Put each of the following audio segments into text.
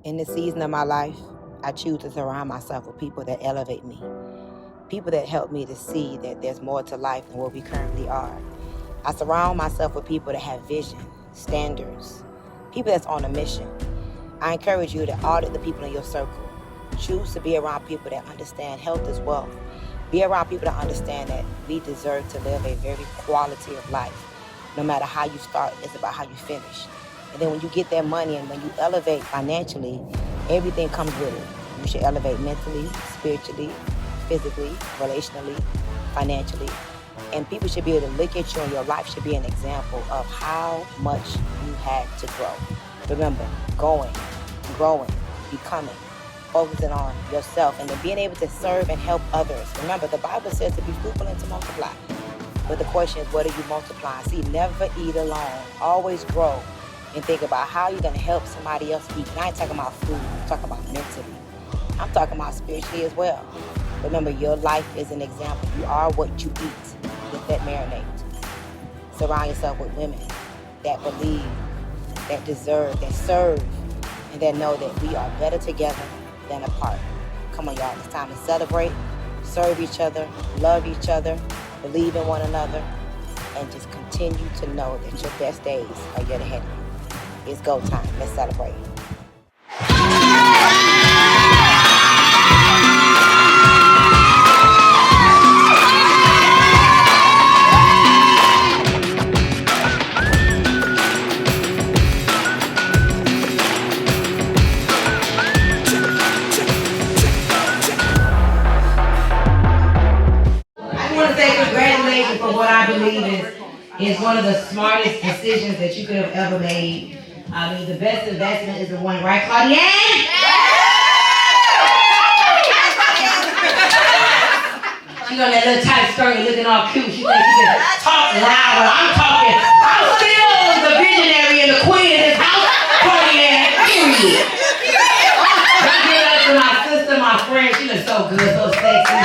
In this season of my life, I choose to surround myself with people that elevate me. People that help me to see that there's more to life than what we currently are. I surround myself with people that have vision, standards, people that's on a mission. I encourage you to audit the people in your circle. Choose to be around people that understand health as wealth. Be around people that understand that we deserve to live a very quality of life. No matter how you start, it's about how you finish. And then when you get that money and when you elevate financially, everything comes with it. You should elevate mentally, spiritually, physically, relationally, financially. And people should be able to look at you, and your life should be an example of how much you had to grow. Remember, growing, becoming, focusing on yourself, and then being able to serve and help others. Remember, the Bible says to be fruitful and to multiply. But the question is, what are you multiplying? See, never eat alone. Always grow and think about how you're going to help somebody else eat. And I ain't talking about food. I'm talking about mentally. I'm talking about spiritually as well. Remember, your life is an example. You are what you eat. Let that marinate. Surround yourself with women that believe, that deserve, that serve, and that know that we are better together than apart. Come on, y'all. It's time to celebrate, serve each other, love each other, believe in one another, and just continue to know that your best days are yet ahead of you. It's go time. Let's celebrate. For what I believe is one of the smartest decisions that you could have ever made. I mean, the best investment is the one, right, Claudia? She got that little tight skirt looking all cute. She thinks she can talk louder. I'm still the visionary and the queen of this house. Claudia, period. I give it up to my sister, my friend. She looks so good, so sexy.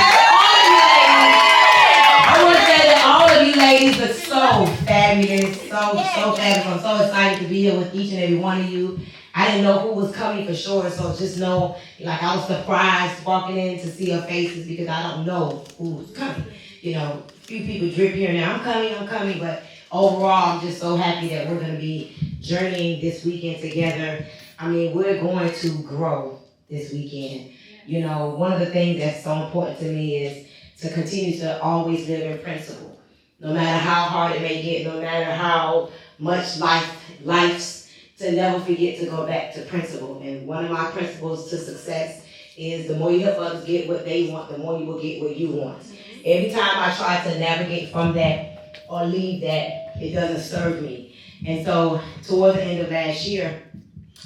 Ladies are so fabulous, so fabulous. I'm so excited to be here with each and every one of you. I didn't know who was coming for sure, so just know, like, I was surprised walking in to see your faces because I don't know who was coming. You know, a few people drip here and there. I'm coming, but overall, I'm just so happy that we're going to be journeying this weekend together. I mean, we're going to grow this weekend. You know, one of the things that's so important to me is to continue to always live in principle. No matter how hard it may get, no matter how much life's, to never forget to go back to principle. And one of my principles to success is the more you help others get what they want, the more you will get what you want. Every time I try to navigate from that or leave that, it doesn't serve me. And so towards the end of last year,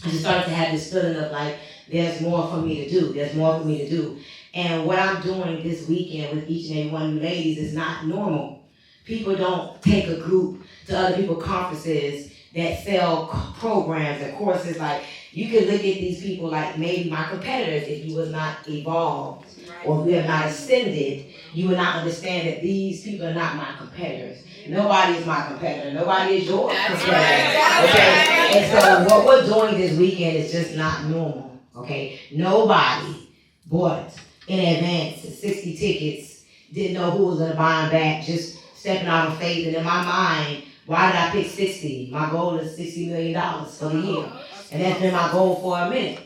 I just started to have this feeling of like, there's more for me to do. There's more for me to do. And what I'm doing this weekend with each and every one of you ladies is not normal. People don't take a group to other people's conferences that sell programs and courses. Like, you can look at these people like maybe my competitors. If you was not evolved or if we have not ascended, you would not understand that these people are not my competitors. Nobody is my competitor. Nobody is your competitor. Okay? And so what we're doing this weekend is just not normal. Okay? Nobody bought in advance 60 tickets, didn't know who was going to buy them back, just stepping out of faith. And in my mind, why did I pick 60? My goal is $60 million for the year. And that's been my goal for a minute.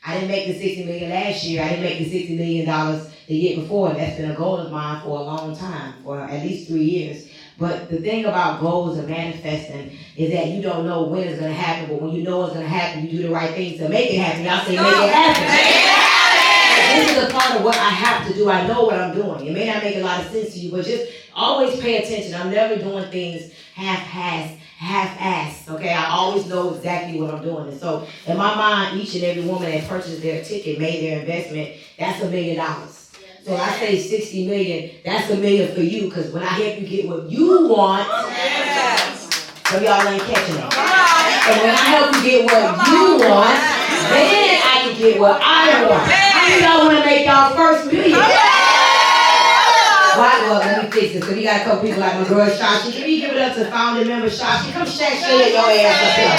I didn't make the $60 million last year. I didn't make the $60 million the year before. That's been a goal of mine for a long time, for at least 3 years. But the thing about goals and manifesting is that you don't know when it's going to happen, but when you know it's going to happen, you do the right things to make it happen. Y'all say, make it happen. This is a part of what I have to do. I know what I'm doing. It may not make a lot of sense to you, but just always pay attention. I'm never doing things half-assed, okay? I always know exactly what I'm doing. And so in my mind, each and every woman that purchased their ticket, made their investment, that's $1 million. So I say 60 million, that's $1 million for you, because when I help you get what you want, some of y'all ain't catching it. And when I help you get what you want, then I can get what I want. How many of y'all want to make y'all first million? Right, well, let me fix this. So we got a couple people like my girl Shashi. Can you give it up to founding member Shashi? Come shake your ass up here.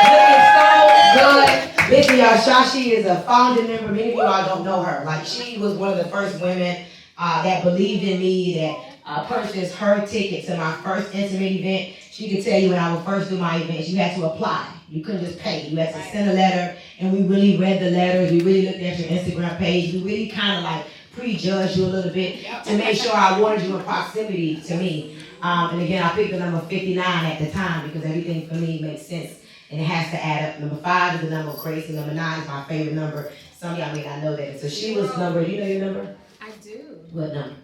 Looking so good. Listen, y'all, Shashi is a founding member. Many of you all don't know her. Like, she was one of the first women that believed in me, that purchased her ticket to my first intimate event. She could tell you when I would first do my events, you had to apply. You couldn't just pay. You had to send a letter, and we really read the letters. We really looked at your Instagram page. We really kind of like prejudged you a little bit to make sure I wanted you in proximity to me. And again, I picked the number 59 at the time because everything for me makes sense. And it has to add up. Number 5 is the number of grace, and number 9 is my favorite number. Some of y'all may not know that. So she was number, you know your number? I do. What number?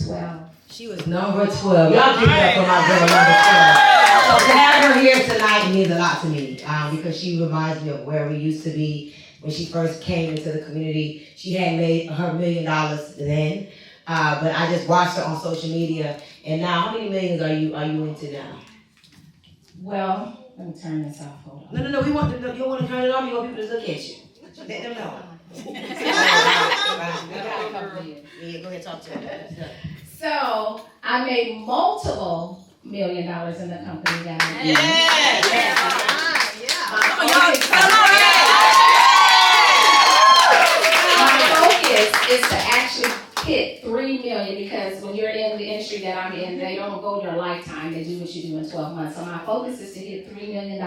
12. She was number 12. Y'all give it up for my girl, number 12. So to have her here tonight means a lot to me because she reminds me of where we used to be when she first came into the community. She had made her $1 million then, but I just watched her on social media. And now, how many millions are you into now? Well, let me turn this off. Hold on. No. You want to turn it off? You want people to look at you. Let them know. Yeah, go ahead, talk to them. So I made multiple $1 million in the company that I'm in. My focus is to actually hit $3 million because when you're in the industry that I'm in, they don't go your lifetime. They do what you do in 12 months. So my focus is to hit $3 million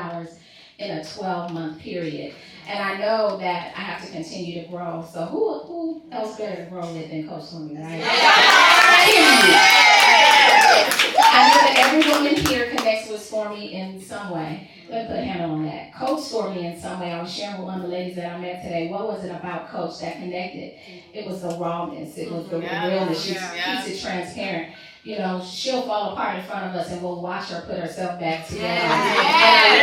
in a 12-month period. And I know that I have to continue to grow. So who else better to grow with than Coach Stormy, right? I know that every woman here connects with Stormy in some way. Let me put a handle on that. Coach Stormy in some way. I was sharing with one of the ladies that I met today. What was it about Coach that connected? It was the rawness. It was the realness. She keeps it transparent. You know, she'll fall apart in front of us and we'll watch her put herself back together. And I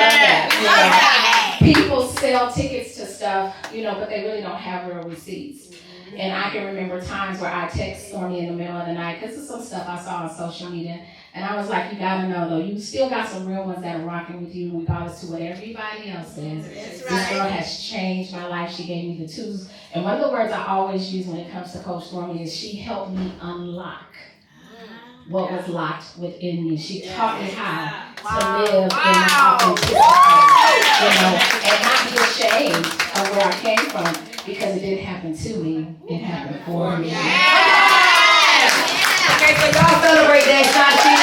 love that. You know, people sell tickets to stuff, you know, but they really don't have real receipts. And I can remember times where I text Stormy in the middle of the night because of some stuff I saw on social media. And I was like, you gotta know though, you still got some real ones that are rocking with you regardless to what everybody else says. This girl has changed my life. She gave me the tools. And one of the words I always use when it comes to Coach Stormy is she helped me unlock what was locked within me. She taught me how to live in my authenticity, you know, and not be ashamed of where I came from because it didn't happen to me, it happened for me. Okay, so y'all celebrate that, Shashi.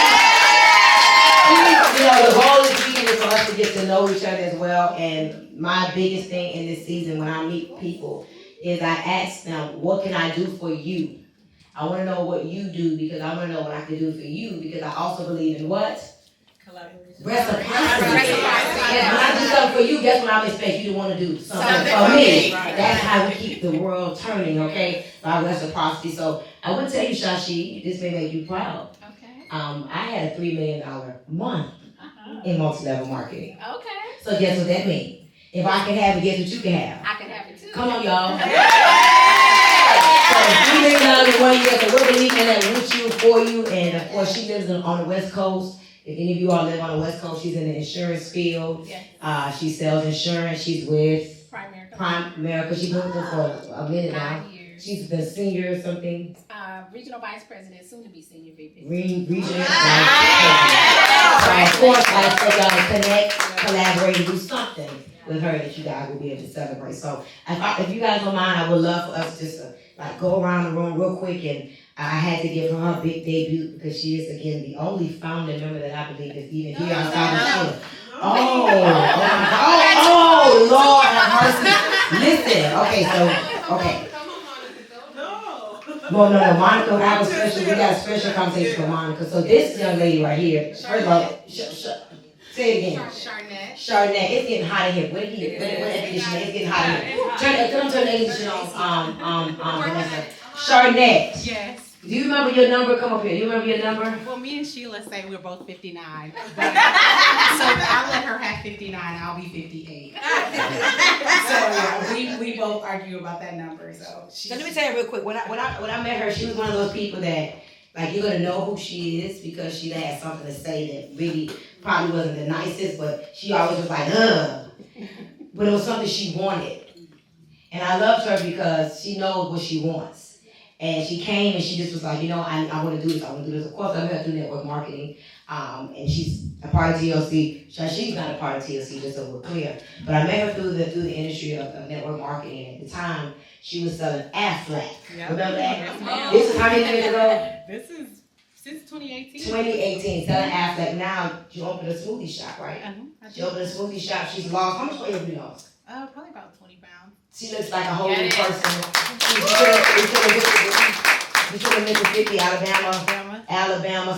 You know, the goal this weekend is for us to get to know each other as well. And my biggest thing in this season when I meet people is I ask them, what can I do for you? I want to know what you do because I want to know what I can do for you because I also believe in what? Reciprocity. When I do something for you, guess what I'm expecting you to want to do? Something for me. That's how we keep the world turning, okay? By reciprocity. So I would tell you, Shashi, this may make you proud. Okay. I had a $3 million month in multi-level marketing. Okay. So guess what that means? If I can have it, guess what you can have? I can have it too. Come on, y'all. So $3 million in 1 year, so we're believing that with you, for you, and of course she lives on the West Coast. If any of you all live on the West Coast, she's in the insurance field. Yes. She sells insurance. She's with Prime America. She's been with them for a minute now. 9 years. She's the senior or something. Regional Vice President, soon to be Senior VP. Regional Vice President. So of course, like for y'all to connect, collaborate, and do something with her that you guys will be able to celebrate. So if you guys don't mind, I would love for us just to go around the room real quick, and I had to give her a big debut because she is again the only founding member that I believe is even here outside the show. Oh, Lord have mercy. Listen, okay. Well, no, Monica, we got a special conversation with Monica. So this young lady right here, first of all, say it again. Chardonnay. It's getting hot in here. What air conditioner? It's getting hot in here. Turn the air conditioner on. Vanessa. Chardonnay. Yes. Do you remember your number? Come up here. You remember your number? Well, me and Sheila say we're both 59. So I'll let her have 59. I'll be 58. So yeah, we both argue about that number. So let me tell you real quick. When I met her, she was one of those people that you're gonna know who she is because she had something to say that really probably wasn't the nicest, but she always was like, ugh. But it was something she wanted. And I loved her because she knows what she wants. And she came and she just was like, I want to do this. I want to do this. Of course, I met her through network marketing. And she's a part of TLC. She's not a part of TLC, just so we're clear. But I met her through the industry of network marketing. At the time, she was selling Affleck. Yep. Remember that? Yes, this is how many years ago? This is since 2018. 2018, selling Affleck. Now, she opened a smoothie shop, right? She opened a smoothie shop. She's lost. How much weight have you lost? Probably about 20 pounds. She looks like a whole new person. She's from Mississippi, Alabama.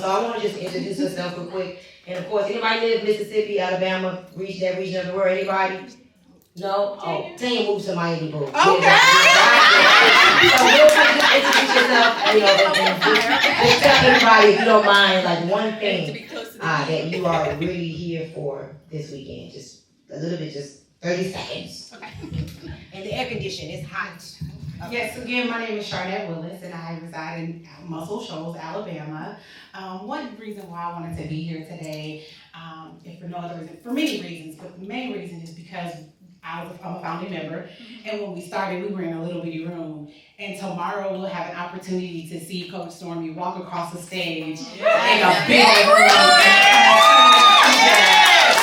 So I want to just introduce herself real quick. And of course, anybody live in Mississippi, Alabama, that region of the world? Anybody? No? Oh, Tanya moved to Miami, boo. Okay. So real quick, just introduce yourself. And just tell everybody, if you don't mind, like one thing that you are really here for this weekend. Just a little bit, just 30 seconds. Okay. And the air conditioning is hot. Okay. Yes, again, my name is Charnette Willis, and I reside in Muscle Shoals, Alabama. One reason why I wanted to be here today, if for no other reason, for many reasons, but the main reason is because I'm a founding member, and when we started, we were in a little bitty room. And tomorrow we'll have an opportunity to see Coach Stormy walk across the stage in a big room.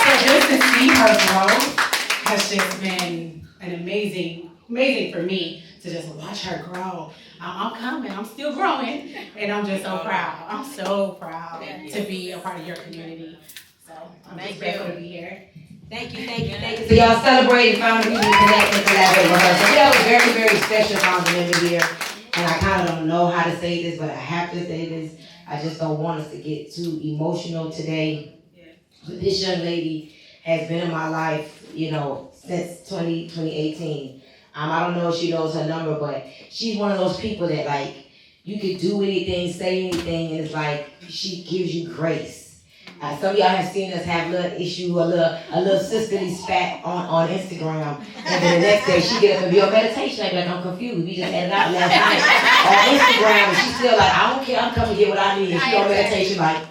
So just to see her growth has just been an amazing for me to just watch her grow. I'm coming, I'm still growing, and I'm just so proud. I'm so proud to be a part of your community. So I'm just grateful to be here. Thank you. So y'all celebrated Founding Community Connect and collaborate with her. So we have a very, very special founding member here. And I kind of don't know how to say this, but I have to say this. I just don't want us to get too emotional today. But this young lady has been in my life, since 2018. I don't know if she knows her number, but she's one of those people that, like, you could do anything, say anything, and it's like she gives you grace. Some of y'all have seen us have a little issue, a little sisterly spat on Instagram, and then the next day she get up and be on meditation. I be like, I'm confused. We just had it out last night on Instagram, and she's still like, I don't care. I'm coming to get what I need. And she on meditation like.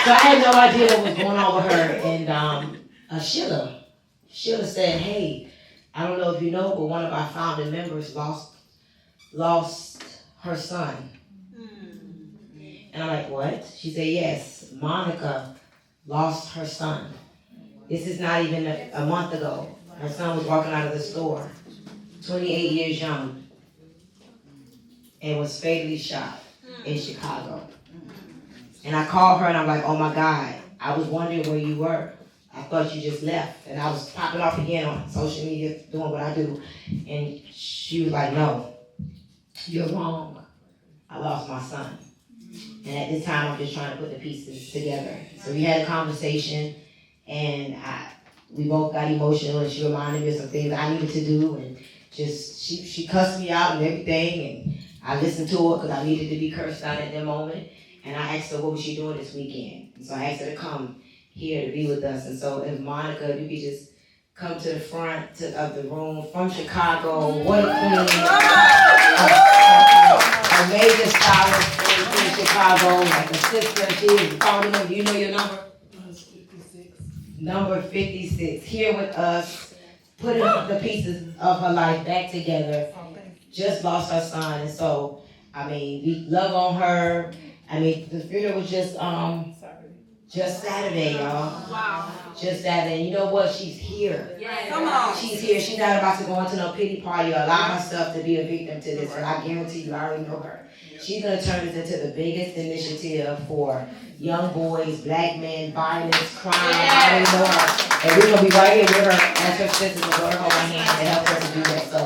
So I had no idea what was going on with her, and Sheila said, hey, I don't know if you know, but one of our founding members lost her son. And I'm like, what? She said, yes, Monica lost her son. This is not even a month ago. Her son was walking out of the store, 28 years young, and was fatally shot in Chicago. And I called her and I'm like, oh my God, I was wondering where you were. I thought you just left. And I was popping off again on social media, doing what I do. And she was like, no, you're wrong. I lost my son. And at this time, I'm just trying to put the pieces together. So we had a conversation, and we both got emotional, and she reminded me of some things I needed to do, and just she cussed me out and everything, and I listened to her because I needed to be cursed out at that moment. And I asked her what was she doing this weekend. And so I asked her to come here to be with us. And so if Monica, if you could just come to the front of the room from Chicago, what a queen. A major scholar in Chicago, like a sister. She is the founding member. You know your number? 56. Number 56. Here with us, putting the pieces of her life back together. Just lost her son. And so, we love on her. The funeral was just Saturday, y'all. Wow. Just Saturday. And you know what? She's here. Yeah. Come on. She's here. She's not about to go into no pity party or allow herself to be a victim to this. And I guarantee you, I already know her. She's going to turn this into the biggest initiative for young boys, black men, violence, crime. I already know her. And we're going to be right here with her as her sisters and go to hold my hand and help her to do that. So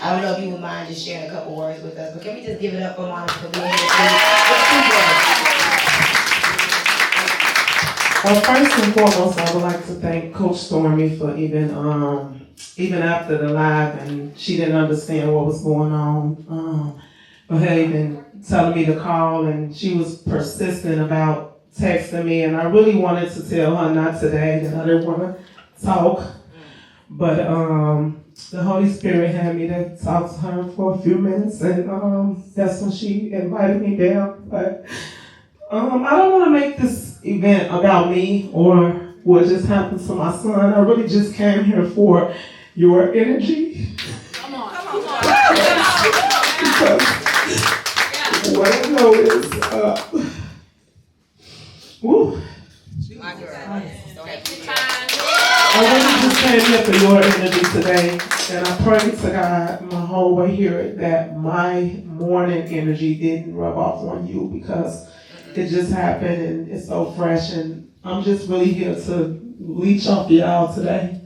I don't know if you would mind just sharing a couple words with us, but can we just give it up for Monica for being here? Well, first and foremost, I would like to thank Coach Stormy for even after the live, and she didn't understand what was going on, for her even telling me to call, and she was persistent about texting me, and I really wanted to tell her not today, that I didn't want to talk, but the Holy Spirit had me to talk to her for a few minutes, and that's when she invited me down, but I don't want to make this event about me or what just happened to my son. I really just came here for your energy. Come on. Because what I know is, woo. I really just came here for your energy today, and I pray to God my whole way here that my morning energy didn't rub off on you, because it just happened and it's so fresh, and I'm just really here to leech off y'all today.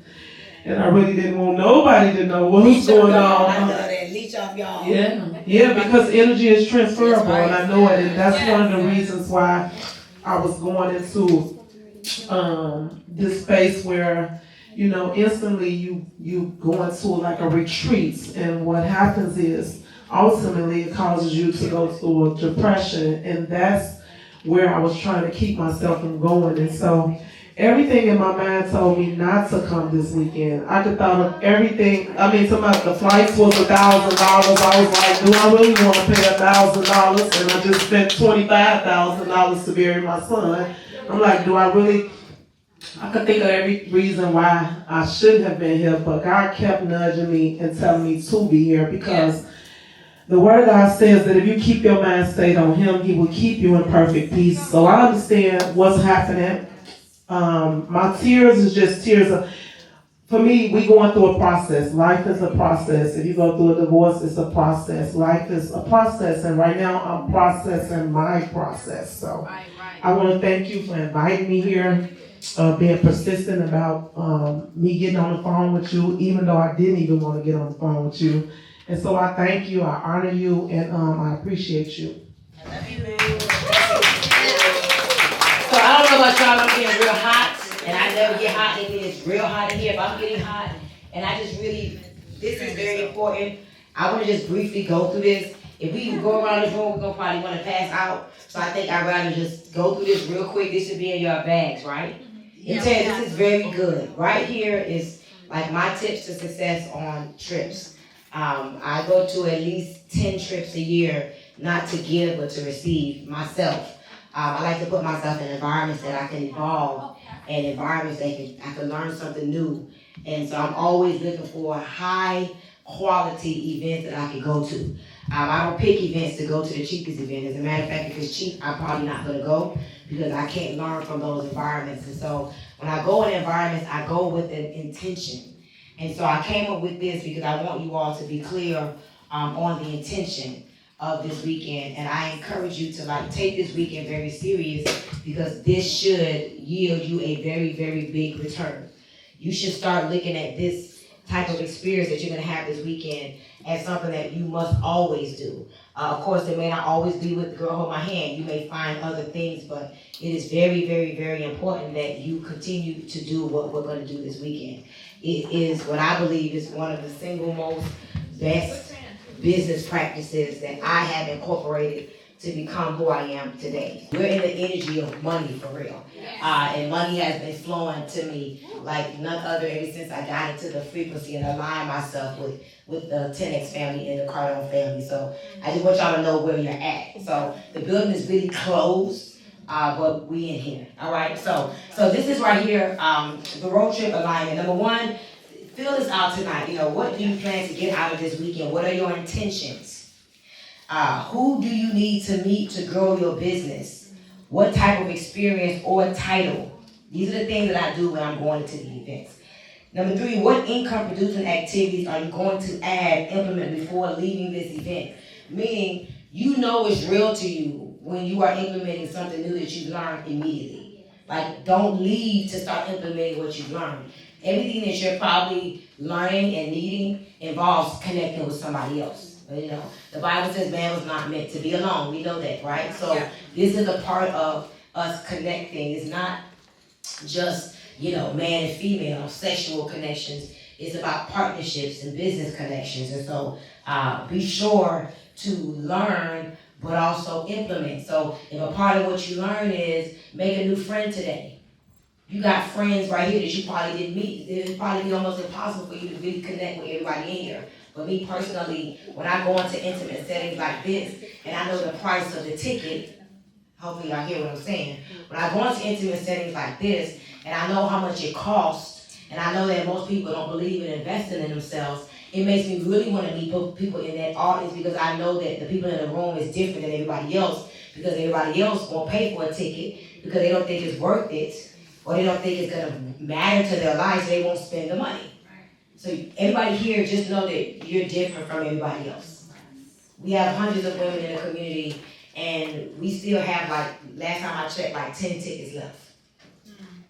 And I really didn't want nobody to know what's going on. I love that. Leech off y'all. Yeah, because energy is transferable, and I know it, and that's one of the reasons why I was going into this space where, you know, instantly you go into like a retreat, and what happens is ultimately it causes you to go through a depression, and that's where I was trying to keep myself from going. And so everything in my mind told me not to come this weekend. I could thought of everything. I mean, the flights was $1,000. I was like, do I really want to pay $1,000? And I just spent $25,000 to bury my son. I'm like, do I really? I could think of every reason why I shouldn't have been here, but God kept nudging me and telling me to be here, because the word of God says that if you keep your mind stayed on Him, He will keep you in perfect peace. So I understand what's happening. My tears is just tears of, for me, we going through a process. Life is a process. If you go through a divorce, it's a process. Life is a process, and right now I'm processing my process. So I want to thank you for inviting me here, being persistent about me getting on the phone with you, even though I didn't even want to get on the phone with you. And so I thank you, I honor you, and I appreciate you. I love you. So I don't know about y'all, I'm getting real hot, and I never get hot in here. It's real hot in here, but I'm getting hot, and I just really, this is very important. I want to just briefly go through this. If we go around this room, we're going to probably want to pass out. So I think I'd rather just go through this real quick. This should be in your bags, right? This is very good. Right here is like my tips to success on trips. I go to at least 10 trips a year, not to give, but to receive myself. I like to put myself in environments that I can evolve, and environments that I can learn something new. And so I'm always looking for high quality events that I can go to. I don't pick events to go to the cheapest event. As a matter of fact, if it's cheap, I'm probably not going to go, because I can't learn from those environments. And so when I go in environments, I go with an intention. And so I came up with this because I want you all to be clear on the intention of this weekend. And I encourage you to take this weekend very serious, because this should yield you a very, very big return. You should start looking at this type of experience that you're going to have this weekend as something that you must always do. Of course, it may not always be with the girl hold my hand. You may find other things, but it is very, very, very important that you continue to do what we're going to do this weekend. It is what I believe is one of the single most best business practices that I have incorporated to become who I am today. We're in the energy of money, for real. And money has been flowing to me like none other ever since I got into the frequency and aligned myself with the 10X family and the Cardone family. So I just want y'all to know where you're at. So the building is really closed, but we in here. All right. So this is right here, the road trip alignment. Number one, fill this out tonight. What do you plan to get out of this weekend? What are your intentions? Who do you need to meet to grow your business? What type of experience or title? These are the things that I do when I'm going to the events. Number three, what income producing activities are you going to implement before leaving this event? Meaning, it's real to you when you are implementing something new that you've learned immediately. Don't leave to start implementing what you've learned. Everything that you're probably learning and needing involves connecting with somebody else. The Bible says man was not meant to be alone. We know that, right? So this is a part of us connecting. It's not just, man and female sexual connections. It's about partnerships and business connections. And so be sure to learn, but also implement. So if a part of what you learn is make a new friend today. You got friends right here that you probably didn't meet. It would probably be almost impossible for you to really connect with everybody in here. But me personally, when I go into intimate settings like this, and I know the price of the ticket, hopefully y'all hear what I'm saying. When I go into intimate settings like this, and I know how much it costs, and I know that most people don't believe in investing in themselves, it makes me really want to meet people in that audience, because I know that the people in the room is different than everybody else, because everybody else won't pay for a ticket because they don't think it's worth it, or they don't think it's going to matter to their lives, so they won't spend the money. So everybody here, just know that you're different from everybody else. We have hundreds of women in the community, and we still have, like, last time I checked, like 10 tickets left.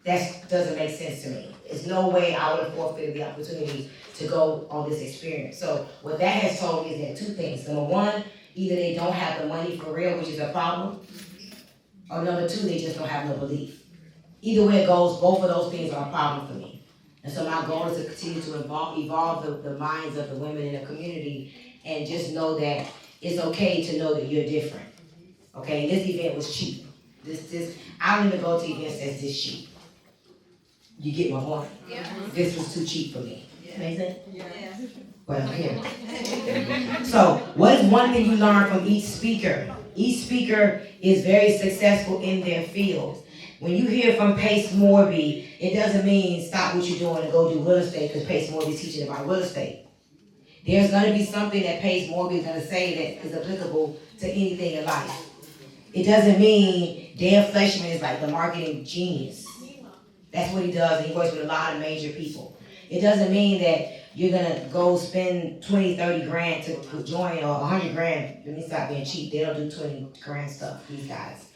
That doesn't make sense to me. There's no way I would have forfeited the opportunity to go on this experience. So what that has told me is that two things. Number one, either they don't have the money for real, which is a problem, or number two, they just don't have no belief. Either way it goes, both of those things are a problem for me. And so my goal is to continue to evolve the minds of the women in the community, and just know that it's okay to know that you're different. Okay, this event was cheap. I don't even go to events that's this cheap. You get my point? Yeah. This was too cheap for me. Make sense? Yeah. But I'm here. So, what is one thing you learn from each speaker? Each speaker is very successful in their field. When you hear from Pace Morby, it doesn't mean stop what you're doing and go do real estate because Pace Morby is teaching about real estate. There's going to be something that Pace Morby is going to say that is applicable to anything in life. It doesn't mean Dan Fleshman is like the marketing genius. That's what he does, and he works with a lot of major people. It doesn't mean that you're gonna go spend 20, 30 grand to join, or 100 grand. Let me stop being cheap. They don't do 20 grand stuff, these guys.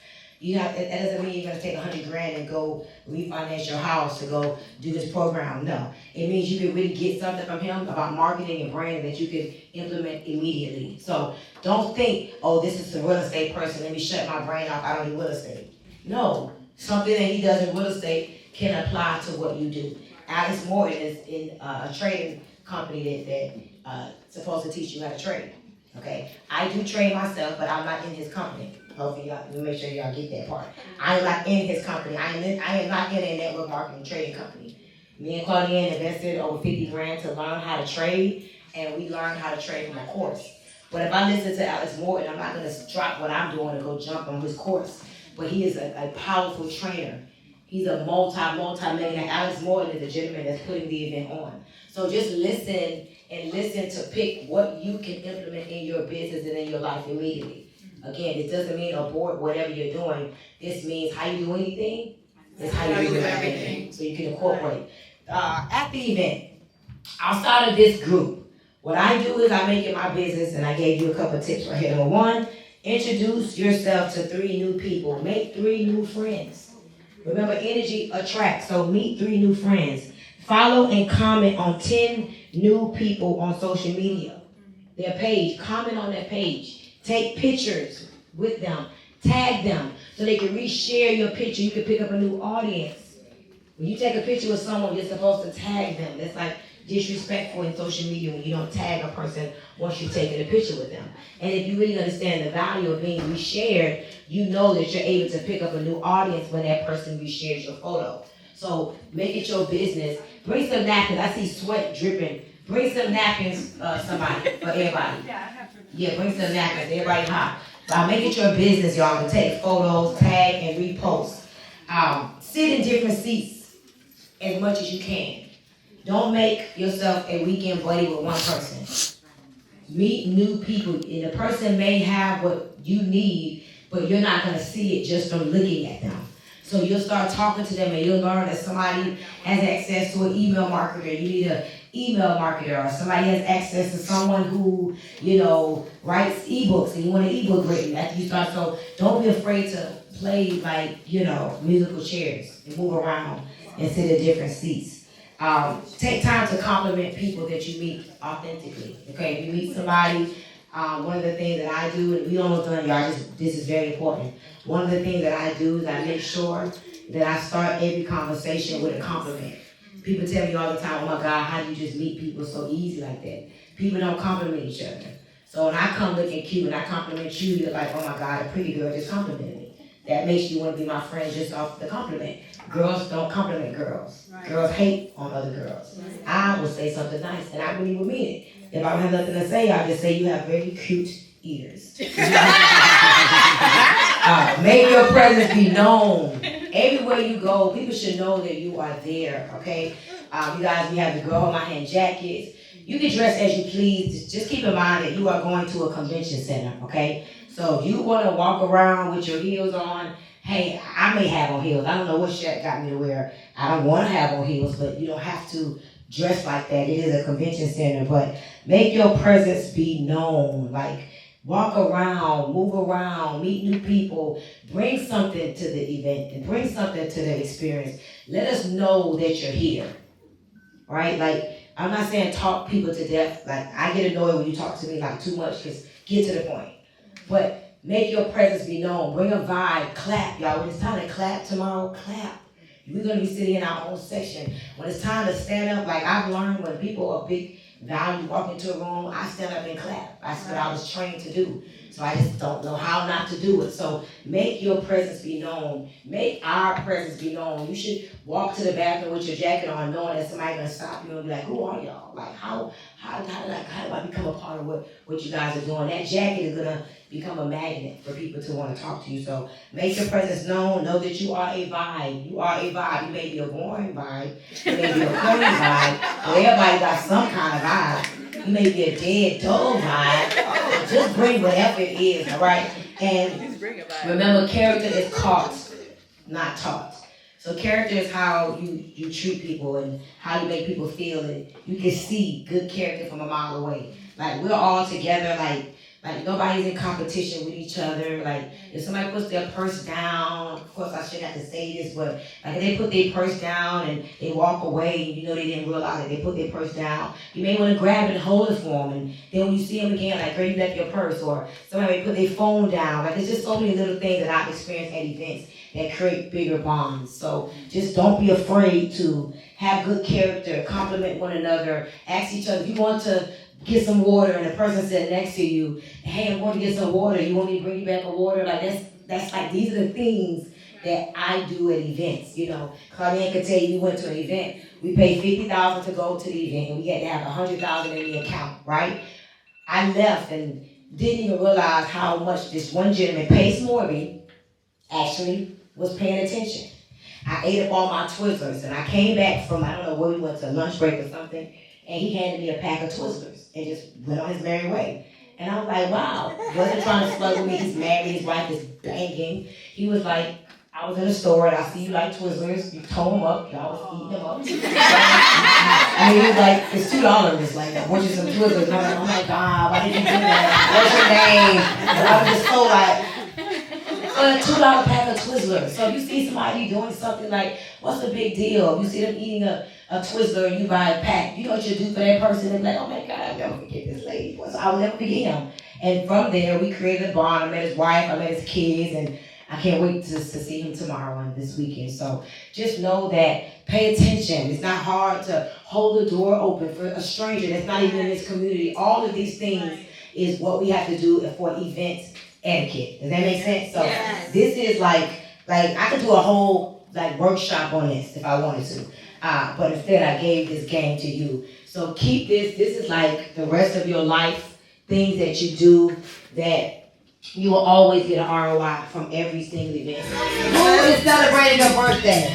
That doesn't mean you're gonna take 100 grand and go refinance your house to go do this program. No, it means you can really get something from him about marketing and branding that you can implement immediately. So don't think, oh, this is a real estate person, let me shut my brain off, I don't do real estate. No, something that he does in real estate can apply to what you do. Alex Morton is in a trading company that's supposed to teach you how to trade. Okay, I do trade myself, but I'm not in his company. Hopefully, y'all make sure y'all get that part. I am not in his company. I am not in a network marketing trading company. Me and Claudienne invested over 50 grand to learn how to trade, and we learned how to trade from a course. But if I listen to Alex Morton, I'm not going to drop what I'm doing to go jump on his course. But he is a powerful trainer. He's a multi-millionaire. Alex Morton is the gentleman that's putting the event on. So just listen to pick what you can implement in your business and in your life immediately. Again, this doesn't mean abort whatever you're doing. This means how you do anything is how you do everything. So you can incorporate. At the event, outside of this group, what I do is I make it my business, and I gave you a couple of tips right here. Number one, introduce yourself to 3 new people. Make 3 new friends. Remember, energy attracts, so meet 3 new friends. Follow and comment on 10 new people on social media. Their page, comment on their page. Take pictures with them. Tag them so they can reshare your picture. You can pick up a new audience. When you take a picture with someone, you're supposed to tag them. That's like disrespectful in social media when you don't tag a person once you've taken a picture with them. And if you really understand the value of being reshared, you know that you're able to pick up a new audience when that person reshares your photo. So make it your business. Bring some napkins. I see sweat dripping. Bring some napkins, somebody, for everybody. Yeah, bring some napkins. Everybody hot. Make it your business, y'all, to take photos, tag, and repost. Sit in different seats as much as you can. Don't make yourself a weekend buddy with one person. Meet new people, and the person may have what you need, but you're not gonna see it just from looking at them. So you'll start talking to them, and you'll learn that somebody has access to an email marketer. You need an email marketer, or somebody has access to someone who, writes ebooks, and you want an ebook written after you start. So don't be afraid to play like, musical chairs and move around and sit in different seats. Take time to compliment people that you meet authentically. Okay, if you meet somebody, one of the things that I do, and we almost done, y'all, this is very important. One of the things that I do is I make sure that I start every conversation with a compliment. People tell me all the time, oh my God, how do you just meet people so easy like that? People don't compliment each other. So when I come looking cute and I compliment you, you're like, oh my God, a pretty girl just complimented me. That makes you want to be my friend just off the compliment. Girls don't compliment girls. Right. Girls hate on other girls. Right. I will say something nice, and I really would mean it. If I don't have nothing to say, I'll just say you have very cute ears. Make your presence be known. Everywhere you go, people should know that you are there, okay? You guys, we have the Girl Hold My Hand jackets. You can dress as you please. Just keep in mind that you are going to a convention center, okay? So if you want to walk around with your heels on, hey, I may have on heels. I don't know what Shaq got me to wear. I don't want to have on heels, but you don't have to dress like that. It is a convention center, but make your presence be known. Like, walk around, move around, meet new people, bring something to the event and bring something to the experience. Let us know that you're here, right? Like, I'm not saying talk people to death. Like, I get annoyed when you talk to me like too much, because get to the point. But make your presence be known. Bring a vibe. Clap, y'all. When it's time to clap tomorrow, clap. We're going to be sitting in our own section. When it's time to stand up, like I've learned when people are big value walk into a room, I stand up and clap. That's what I was trained to do. So I just don't know how not to do it. So make your presence be known. Make our presence be known. You should walk to the bathroom with your jacket on, knowing that somebody's going to stop you and be like, who are y'all? Like, how do I become a part of what you guys are doing? That jacket is going to become a magnet for people to want to talk to you. So make your presence known. Know that you are a vibe. You are a vibe. You may be a boring vibe. You may be a funny vibe. But everybody got some kind of vibe. You may be a dead, dull vibe. Just bring whatever it is, all right? And remember, character is caught, not taught. So character is how you treat people and how you make people feel. And you can see good character from a mile away. Like, we're all together, like nobody's in competition with each other. Like, if somebody puts their purse down, of course I shouldn't have to say this, but like if they put their purse down and they walk away and you know they didn't realize that they put their purse down, you may want to grab it and hold it for them. And then when you see them again, like, girl, you left your purse. Or somebody may put their phone down. Like, there's just so many little things that I've experienced at events that create bigger bonds. So just don't be afraid to have good character, compliment one another, ask each other. If you want to get some water and the person sitting next to you, hey, I'm going to get some water. You want me to bring you back a water? Like, that's like, these are the things that I do at events. You know, Claudine could tell you, we went to an event. We paid $50,000 to go to the event, and we had to have $100,000 in the account, right? I left and didn't even realize how much this one gentleman, Pace Morby, actually was paying attention. I ate up all my Twizzlers, and I came back from, I don't know where we went, to lunch break or something, and he handed me a pack of Twizzlers and just went on his merry way. And I was like, wow, wasn't trying to slug with me. He's married, his wife is banging. He was like, I was in the store and I see you like Twizzlers. You tore them up, y'all was eating them up. I mean, he was like, it's $2. It's like, I want you some Twizzlers. And I'm like, oh my God, why did you do that? What's your name? And I was just so like, a $2 pack of Twizzlers. So you see somebody doing something, like, what's the big deal? You see them eating a Twizzler and you buy a pack. You know what you do for that person? And like, oh my God, I'll never forget this lady. So I'll never forget him. And from there, we created a bond. I met his wife, I met his kids, and I can't wait to see him tomorrow and this weekend. So just know that, pay attention. It's not hard to hold the door open for a stranger that's not even in this community. All of these things is what we have to do for events etiquette. Does that make sense? So this is like I could do a whole workshop on this if I wanted to. But instead I gave this game to you. So keep this. This is like the rest of your life, things that you do that you will always get an ROI from every single event. Who is celebrating a birthday?